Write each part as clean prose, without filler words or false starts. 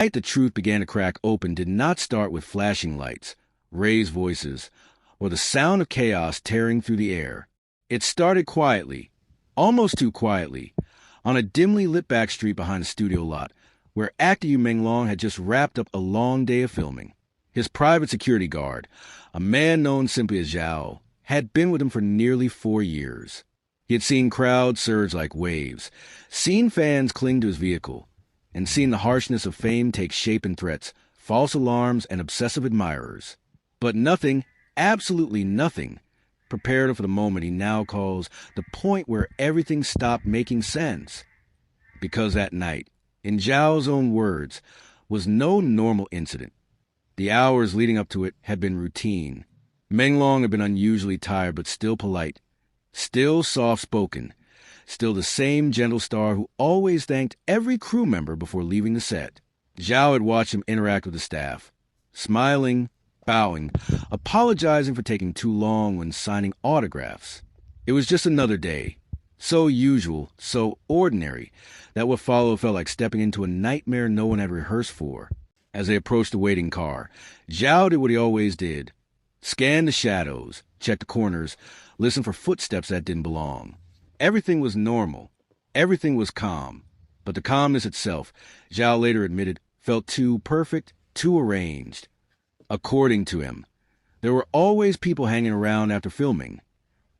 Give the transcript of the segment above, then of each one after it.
The truth began to crack open did not start with flashing lights, raised voices, or the sound of chaos tearing through the air. It started quietly, almost too quietly, on a dimly lit back street behind a studio lot, where actor Yu Menglong had just wrapped up a long day of filming. His private security guard, a man known simply as Zhao, had been with him for nearly 4 years. He had seen crowds surge like waves, seen fans cling to his vehicle, and seen the harshness of fame take shape in threats, false alarms, and obsessive admirers. But nothing, absolutely nothing, prepared him for the moment he now calls the point where everything stopped making sense. Because that night, in Zhao's own words, was no normal incident. The hours leading up to it had been routine. Menglong had been unusually tired but still polite, still soft-spoken, still the same gentle star who always thanked every crew member before leaving the set. Zhao had watched him interact with the staff, smiling, bowing, apologizing for taking too long when signing autographs. It was just another day, so usual, so ordinary, that what followed felt like stepping into a nightmare no one had rehearsed for. As they approached the waiting car, Zhao did what he always did. Scanned the shadows, checked the corners, listened for footsteps that didn't belong. Everything was normal. Everything was calm. But the calmness itself, Zhao later admitted, felt too perfect, too arranged. According to him, there were always people hanging around after filming.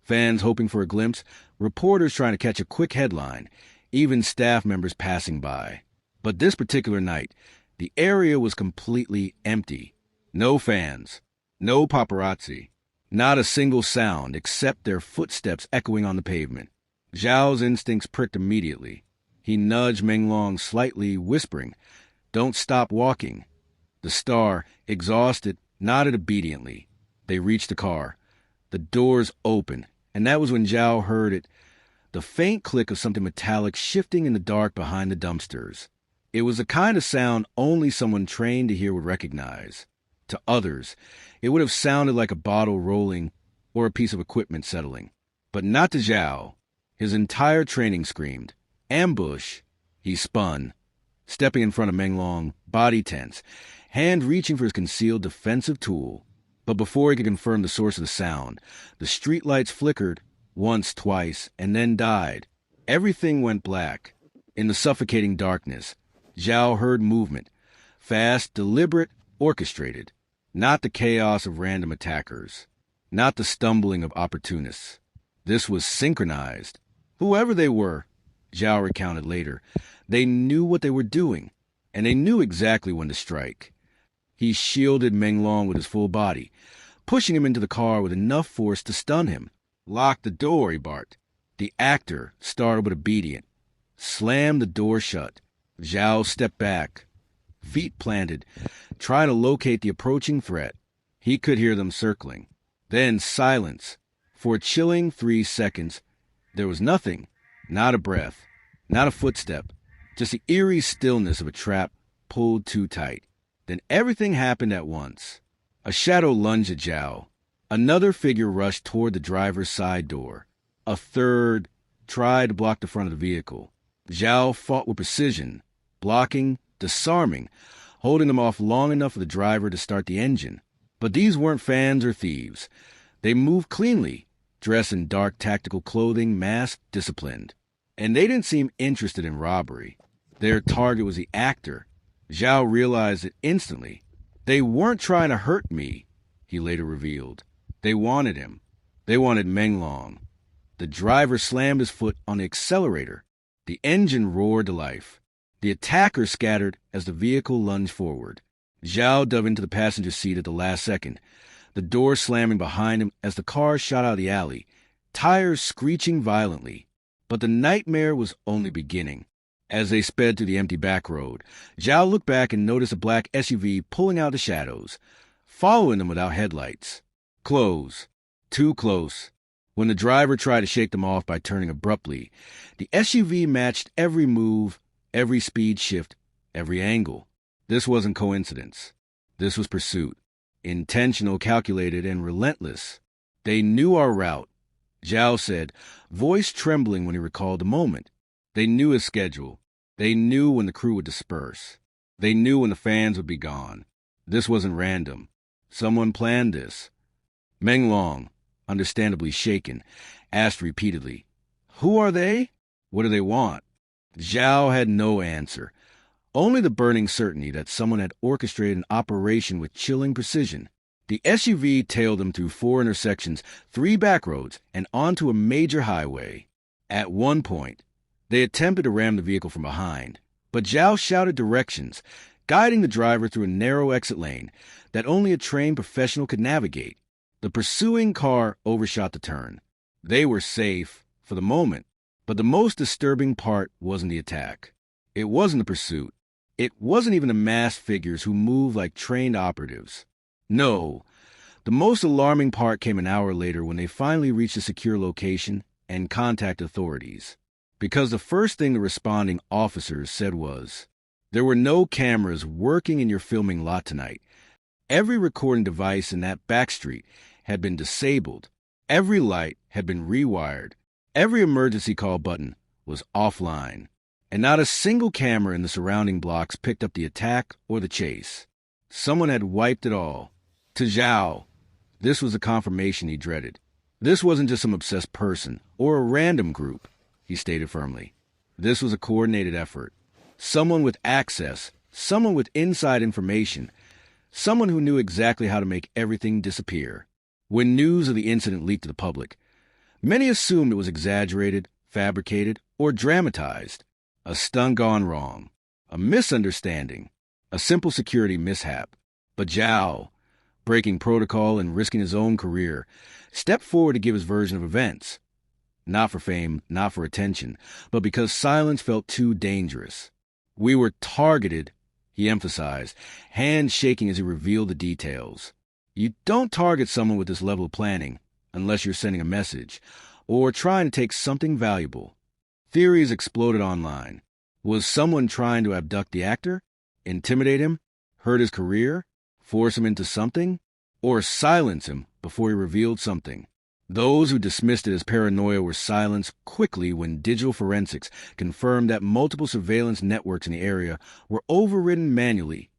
Fans hoping for a glimpse, reporters trying to catch a quick headline, even staff members passing by. But this particular night, the area was completely empty. No fans, no paparazzi, not a single sound except their footsteps echoing on the pavement. Zhao's instincts pricked immediately. He nudged Menglong slightly, whispering, "Don't stop walking." The star, exhausted, nodded obediently. They reached the car. The doors opened, and that was when Zhao heard it, the faint click of something metallic shifting in the dark behind the dumpsters. It was the kind of sound only someone trained to hear would recognize. To others, it would have sounded like a bottle rolling or a piece of equipment settling. But not to Zhao. His entire training screamed, "Ambush!" He spun, stepping in front of Menglong, body tense, hand reaching for his concealed defensive tool. But before he could confirm the source of the sound, the streetlights flickered, once, twice, and then died. Everything went black. In the suffocating darkness, Zhao heard movement, fast, deliberate, orchestrated. Not the chaos of random attackers, not the stumbling of opportunists. This was synchronized. Whoever they were, Zhao recounted later, they knew what they were doing, and they knew exactly when to strike. He shielded Menglong with his full body, pushing him into the car with enough force to stun him. "Lock the door," he barked. The actor, startled but obedient, slammed the door shut. Zhao stepped back, feet planted, trying to locate the approaching threat. He could hear them circling. Then silence. For a chilling 3 seconds, there was nothing, not a breath, not a footstep, just the eerie stillness of a trap pulled too tight. Then everything happened at once. A shadow lunged at Zhao. Another figure rushed toward the driver's side door. A third tried to block the front of the vehicle. Zhao fought with precision, blocking, disarming, holding them off long enough for the driver to start the engine. But these weren't fans or thieves. They moved cleanly, dressed in dark tactical clothing, masked, disciplined. And they didn't seem interested in robbery. Their target was the actor. Zhao realized it instantly. "They weren't trying to hurt me," he later revealed. They wanted him. They wanted Menglong. The driver slammed his foot on the accelerator. The engine roared to life. The attacker scattered as the vehicle lunged forward. Zhao dove into the passenger seat at the last second, the door slamming behind him as the car shot out of the alley, tires screeching violently. But the nightmare was only beginning. As they sped through the empty back road, Zhao looked back and noticed a black SUV pulling out of the shadows, following them without headlights. Close. Too close. When the driver tried to shake them off by turning abruptly, the SUV matched every move, every speed shift, every angle. This wasn't coincidence. This was pursuit. Intentional, calculated, and relentless. "They knew our route," Zhao said, voice trembling when he recalled the moment. They knew his schedule. They knew when the crew would disperse. They knew when the fans would be gone. This wasn't random. Someone planned this. Menglong, understandably shaken, asked repeatedly, "Who are they? What do they want?" Zhao had no answer, only the burning certainty that someone had orchestrated an operation with chilling precision. The SUV tailed them through 4 intersections, 3 back roads, and onto a major highway. At one point, they attempted to ram the vehicle from behind, but Zhao shouted directions, guiding the driver through a narrow exit lane that only a trained professional could navigate. The pursuing car overshot the turn. They were safe, for the moment, but the most disturbing part wasn't the attack. It wasn't the pursuit. It wasn't even the masked figures who moved like trained operatives. No, the most alarming part came an hour later when they finally reached a secure location and contacted authorities. Because the first thing the responding officers said was, "There were no cameras working in your filming lot tonight. Every recording device in that back street had been disabled. Every light had been rewired. Every emergency call button was offline. And not a single camera in the surrounding blocks picked up the attack or the chase. Someone had wiped it all." To Zhao, this was the confirmation he dreaded. This wasn't just some obsessed person or a random group, he stated firmly. This was a coordinated effort. Someone with access, someone with inside information, someone who knew exactly how to make everything disappear. When news of the incident leaked to the public, many assumed it was exaggerated, fabricated, or dramatized. A stunt gone wrong, a misunderstanding, a simple security mishap. But Zhao, breaking protocol and risking his own career, stepped forward to give his version of events. Not for fame, not for attention, but because silence felt too dangerous. "We were targeted," he emphasized, hands shaking as he revealed the details. "You don't target someone with this level of planning unless you're sending a message or trying to take something valuable." Theories exploded online. Was someone trying to abduct the actor? Intimidate him? Hurt his career? Force him into something? Or silence him before he revealed something? Those who dismissed it as paranoia were silenced quickly when digital forensics confirmed that multiple surveillance networks in the area were overridden manually,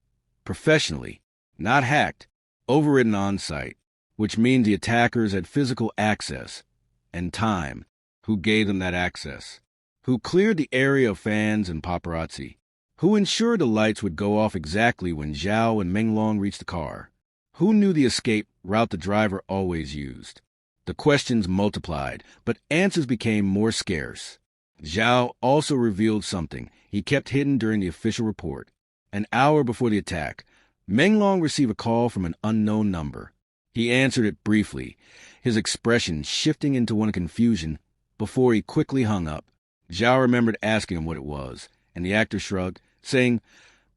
professionally, not hacked, overridden on-site, which means the attackers had physical access and time. Who gave them that access? Who cleared the area of fans and paparazzi? Who ensured the lights would go off exactly when Zhao and Menglong reached the car? Who knew the escape route the driver always used? The questions multiplied, but answers became more scarce. Zhao also revealed something he kept hidden during the official report. An hour before the attack, Menglong received a call from an unknown number. He answered it briefly, his expression shifting into one of confusion before he quickly hung up. Zhao remembered asking him what it was, and the actor shrugged, saying,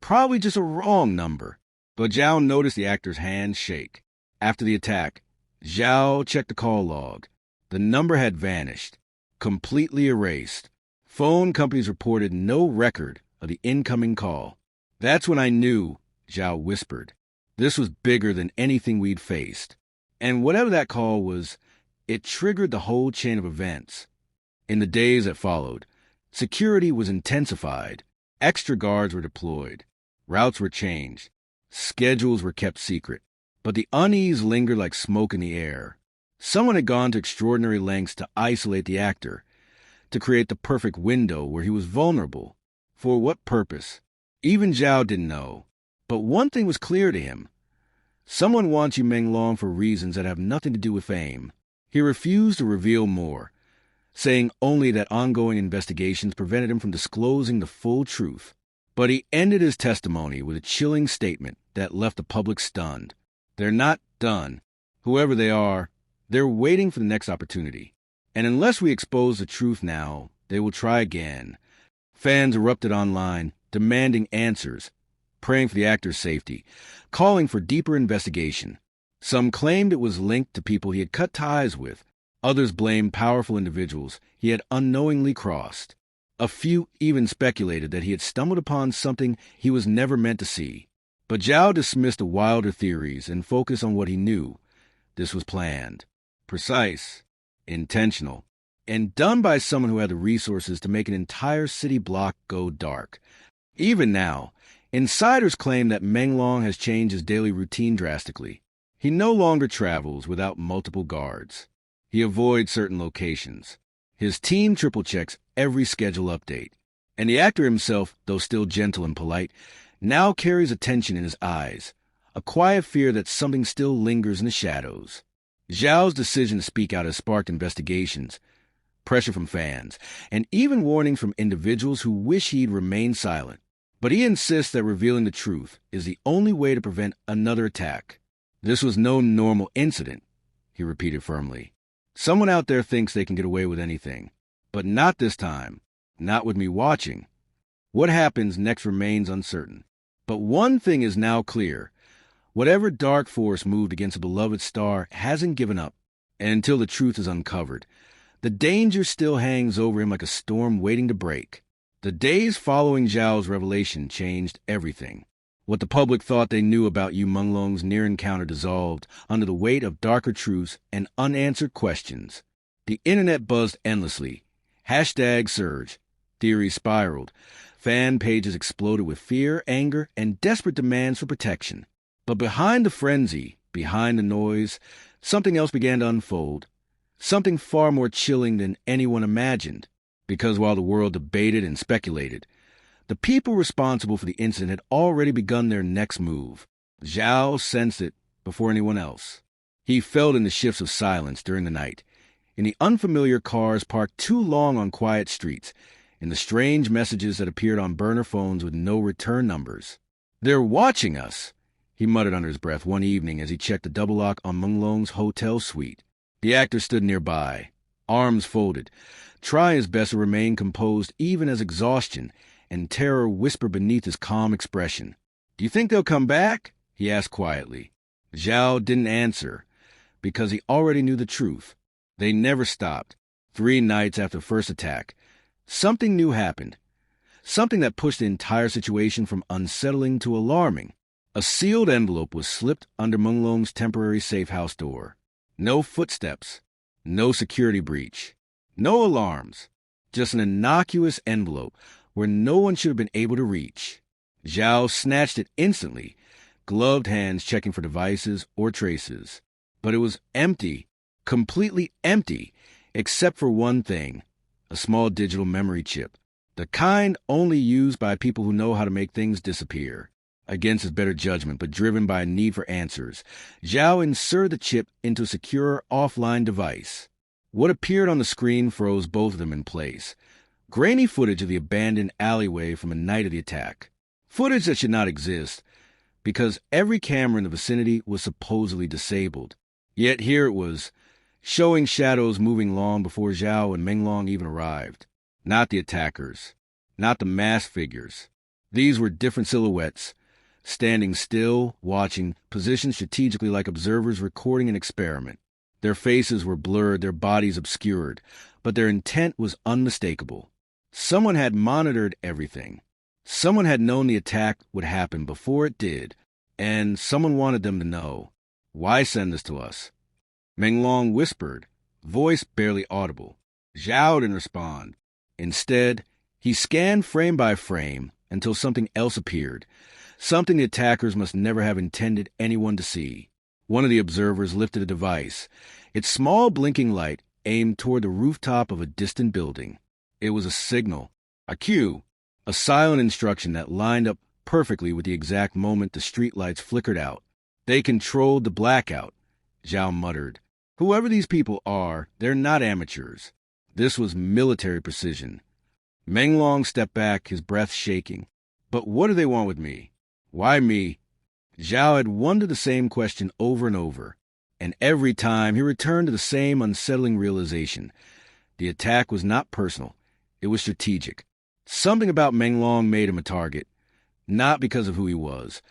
"Probably just a wrong number." But Zhao noticed the actor's hand shake. After the attack, Zhao checked the call log. The number had vanished, completely erased. Phone companies reported no record of the incoming call. "That's when I knew," Zhao whispered. "This was bigger than anything we'd faced." And whatever that call was, it triggered the whole chain of events. In the days that followed, security was intensified. Extra guards were deployed. Routes were changed. Schedules were kept secret. But the unease lingered like smoke in the air. Someone had gone to extraordinary lengths to isolate the actor, to create the perfect window where he was vulnerable. For what purpose? Even Zhao didn't know. But one thing was clear to him. Someone wants Yu Menglong for reasons that have nothing to do with fame. He refused to reveal more, saying only that ongoing investigations prevented him from disclosing the full truth. But he ended his testimony with a chilling statement that left the public stunned. They're not done. Whoever they are, they're waiting for the next opportunity. And unless we expose the truth now, they will try again. Fans erupted online, demanding answers, praying for the actor's safety, calling for deeper investigation. Some claimed it was linked to people he had cut ties with. Others blamed powerful individuals he had unknowingly crossed. A few even speculated that he had stumbled upon something he was never meant to see. But Zhao dismissed the wilder theories and focused on what he knew. This was planned, precise, intentional, and done by someone who had the resources to make an entire city block go dark. Even now, Insiders claim that Menglong has changed his daily routine drastically. He no longer travels without multiple guards. He avoids certain locations. His team triple-checks every schedule update. And the actor himself, though still gentle and polite, now carries a tension in his eyes, a quiet fear that something still lingers in the shadows. Zhao's decision to speak out has sparked investigations, pressure from fans, and even warnings from individuals who wish he'd remained silent. But he insists that revealing the truth is the only way to prevent another attack. This was no normal incident, he repeated firmly. Someone out there thinks they can get away with anything. But not this time. Not with me watching. What happens next remains uncertain. But one thing is now clear. Whatever dark force moved against a beloved star hasn't given up. And until the truth is uncovered, the danger still hangs over him like a storm waiting to break. The days following Zhao's revelation changed everything. What the public thought they knew about Yu Menglong's near encounter dissolved under the weight of darker truths and unanswered questions. The internet buzzed endlessly. Hashtags surged. Theories spiraled. Fan pages exploded with fear, anger, and desperate demands for protection. But behind the frenzy, behind the noise, something else began to unfold. Something far more chilling than anyone imagined. Because while the world debated and speculated, the people responsible for the incident had already begun their next move. Zhao sensed it before anyone else. He felt in the shifts of silence during the night, in the unfamiliar cars parked too long on quiet streets, in the strange messages that appeared on burner phones with no return numbers. "They're watching us," he muttered under his breath one evening as he checked the double lock on Menglong's hotel suite. The actor stood nearby, arms folded, trying his best to remain composed even as exhaustion and terror whispered beneath his calm expression. "Do you think they'll come back?" he asked quietly. Zhao didn't answer, because he already knew the truth. They never stopped. 3 nights after the first attack, something new happened. Something that pushed the entire situation from unsettling to alarming. A sealed envelope was slipped under Menglong's temporary safe house door. No footsteps, no security breach, no alarms, just an innocuous envelope where no one should have been able to reach. Zhao snatched it instantly, gloved hands checking for devices or traces. But it was empty, completely empty, except for one thing, a small digital memory chip, the kind only used by people who know how to make things disappear. Against his better judgment, but driven by a need for answers, Zhao inserted the chip into a secure offline device. What appeared on the screen froze both of them in place. Grainy footage of the abandoned alleyway from the night of the attack. Footage that should not exist, because every camera in the vicinity was supposedly disabled. Yet here it was, showing shadows moving long before Zhao and Menglong even arrived. Not the attackers, not the masked figures. These were different silhouettes, standing still, watching, positioned strategically like observers recording an experiment. Their faces were blurred, their bodies obscured, but their intent was unmistakable. Someone had monitored everything. Someone had known the attack would happen before it did, and someone wanted them to know. "Why send this to us?" Menglong whispered, voice barely audible. Zhao didn't respond. Instead, he scanned frame by frame until something else appeared, something the attackers must never have intended anyone to see. One of the observers lifted a device, its small blinking light aimed toward the rooftop of a distant building. It was a signal, a cue, a silent instruction that lined up perfectly with the exact moment the streetlights flickered out. "They controlled the blackout," Zhao muttered. "Whoever these people are, they're not amateurs." This was military precision. Menglong stepped back, his breath shaking. "But what do they want with me? Why me?" Zhao had wondered the same question over and over, and every time he returned to the same unsettling realization. The attack was not personal. It was strategic. Something about Menglong made him a target, not because of who he was,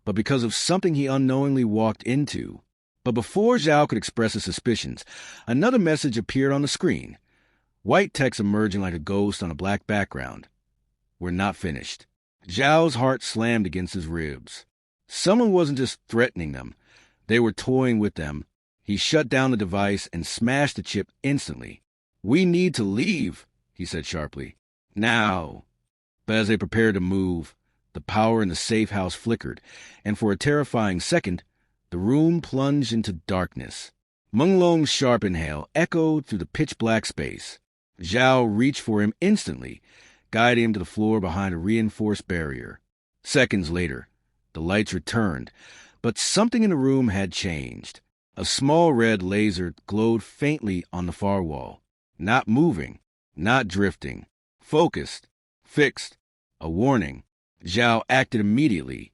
but because of something he unknowingly walked into. But before Zhao could express his suspicions, another message appeared on the screen. White text emerging like a ghost on a black background. "We're not finished." Zhao's heart slammed against his ribs. Someone wasn't just threatening them. They were toying with them. He shut down the device and smashed the chip instantly. "We need to leave," he said sharply. "Now." But as they prepared to move, The power in the safe house flickered, and for a terrifying second, the room plunged into darkness. Menglong's sharp inhale echoed through the pitch-black space. Zhao reached for him instantly, guiding him to the floor behind a reinforced barrier. Seconds later, the lights returned, but something in the room had changed. A small red laser glowed faintly on the far wall. Not moving, not drifting. Focused, fixed, a warning. Zhao acted immediately,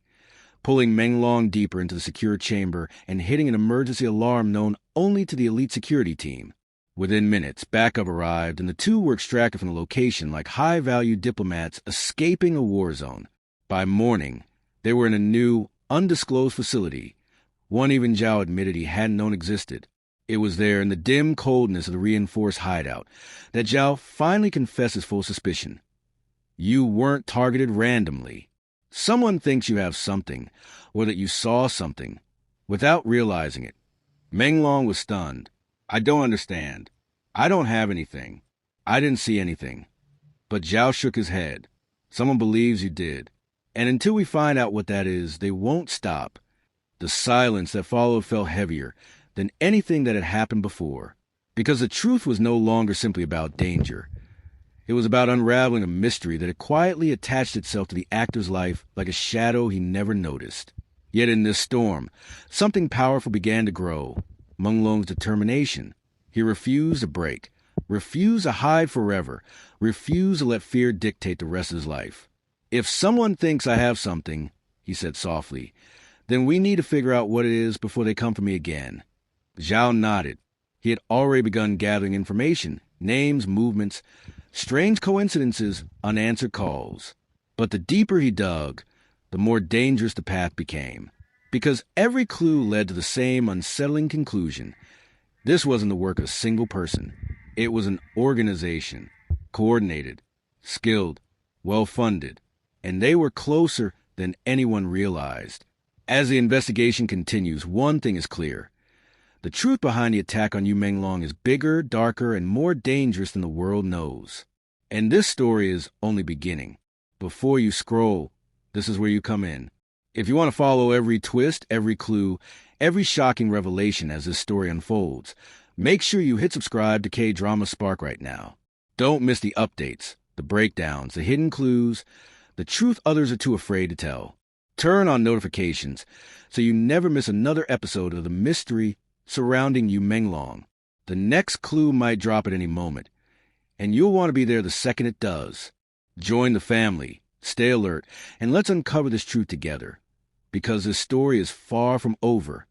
pulling Menglong deeper into the secure chamber and hitting an emergency alarm known only to the elite security team. Within minutes, backup arrived, and the two were extracted from the location like high-value diplomats escaping a war zone. By morning, they were in a new, undisclosed facility, one even Zhao admitted he hadn't known existed. It was there in the dim coldness of the reinforced hideout that Zhao finally confessed his full suspicion. You weren't targeted randomly. Someone thinks you have something, or that you saw something, without realizing it. Menglong was stunned. I don't understand. I don't have anything. I didn't see anything. But Zhao shook his head. Someone believes you did. And until we find out what that is, they won't stop. The silence that followed felt heavier than anything that had happened before, because the truth was no longer simply about danger. It was about unraveling a mystery that had quietly attached itself to the actor's life like a shadow he never noticed. Yet in this storm, something powerful began to grow. Menglong's determination. He refused to break, refused to hide forever, refused to let fear dictate the rest of his life. If someone thinks I have something, he said softly, then we need to figure out what it is before they come for me again. Zhao nodded. He had already begun gathering information, names, movements, strange coincidences, unanswered calls. But the deeper he dug, the more dangerous the path became, because every clue led to the same unsettling conclusion. This wasn't the work of a single person. It was an organization, coordinated, skilled, well-funded, and they were closer than anyone realized. As the investigation continues, one thing is clear. The truth behind the attack on Yu Menglong is bigger, darker, and more dangerous than the world knows. And this story is only beginning. Before you scroll, this is where you come in. If you want to follow every twist, every clue, every shocking revelation as this story unfolds, make sure you hit subscribe to K-Drama Spark right now. Don't miss the updates, the breakdowns, the hidden clues, the truth others are too afraid to tell. Turn on notifications so you never miss another episode of the mystery surrounding Yu Menglong. The next clue might drop at any moment, and you'll want to be there the second it does. Join the family, stay alert, and let's uncover this truth together, because this story is far from over.